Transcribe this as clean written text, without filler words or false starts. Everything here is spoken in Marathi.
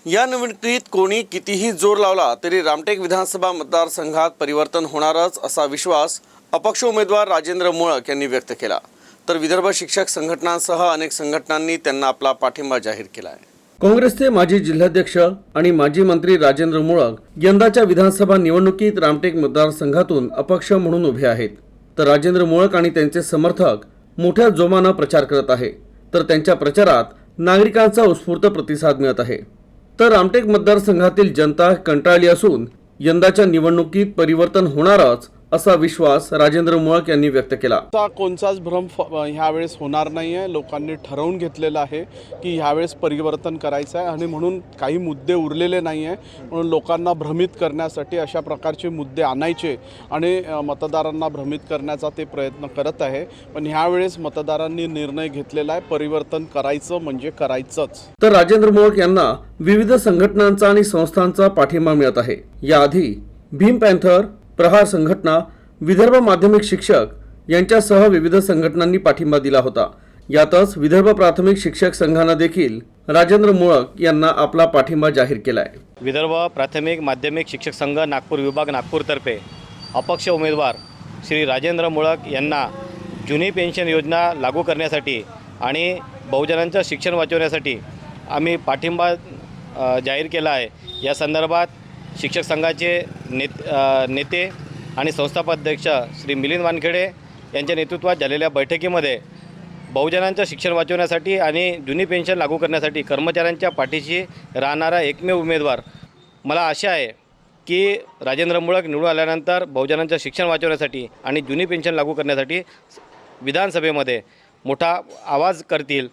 या निवडणुकीत कोणी कितीही जोर लावला तरी रामटेक विधानसभा मतदारसंघात परिवर्तन होणारच असा विश्वास अपक्ष उमेदवार राजेंद्र मोळक यांनी व्यक्त केला। तर विदर्भ शिक्षक संघटनांसह अनेक संघटनांनी त्यांना आपला पाठिंबा जाहीर केला आहे। काँग्रेसचे माजी जिल्हाध्यक्ष आणि माजी मंत्री राजेंद्र मोळक यंदाच्या विधानसभा निवडणुकीत रामटेक मतदारसंघातून अपक्ष म्हणून उभे आहेत। तर राजेंद्र मोळक आणि त्यांचे समर्थक मोठ्या जोमाने प्रचार करत आहे। तर त्यांच्या प्रचारात नागरिकांचा उत्स्फूर्त प्रतिसाद मिळत आहे। तर रामटेक मतदारसंघातील जनता कंटाळली असून यंदाच्या निवडणुकीत परिवर्तन होणारच असा विश्वास राजेंद्र मोळक यांनी व्यक्त केला। कोणताच भ्रम ह्यावेळेस होणार नाही आहे। लोकांनी ठरवून घेतलेलं आहे की ह्यावेळेस परिवर्तन करायचं आहे आणि म्हणून काही मुद्दे उरलेले नाही आहे। म्हणून लोकांना भ्रमित करण्यासाठी अशा प्रकारचे मुद्दे आणायचे आणि मतदारांना भ्रमित करण्याचा ते प्रयत्न करत आहे। पण ह्यावेळेस मतदारांनी निर्णय घेतलेला आहे, परिवर्तन करायचं म्हणजे करायचंच। तर राजेंद्र मोळक यांना विविध संघटनांचा आणि संस्थांचा पाठिंबा मिळत आहे। याआधी भीम पॅन्थर, प्रहार संघटना, विदर्भ माध्यमिक शिक्षक यांच्यासह विविध संघटनांनी पाठिंबा दिला होता। यातच विदर्भ प्राथमिक शिक्षक संघाने देखील राजेंद्र मोळक यांना आपला पाठिंबा जाहीर केला आहे। विदर्भ प्राथमिक माध्यमिक शिक्षक संघ नागपूर विभाग नागपूरतर्फे अपक्ष उमेदवार श्री राजेंद्र मोळक यांना जुनी पेन्शन योजना लागू करण्यासाठी आणि बहुजनांचं शिक्षण वाचवण्यासाठी आम्ही पाठिंबा जाहीर केला आहे। या संदर्भात शिक्षक संघाचे नेते आणि संस्थापक अध्यक्ष श्री मिलिंद वानखेडे यांच्या नेतृत्वात झालेल्या बैठकीमध्ये बहुजनांचं शिक्षण वाचवण्यासाठी आणि जुनी पेन्शन लागू करण्यासाठी कर्मचाऱ्यांच्या पाठीशी राहणारा एकमेव उमेदवार मला आशा आहे की राजेंद्र मोळक निवडून आल्यानंतर बहुजनांचं शिक्षण वाचवण्यासाठी आणि जुनी पेन्शन लागू करण्यासाठी विधानसभेमध्ये मोठा आवाज करतील।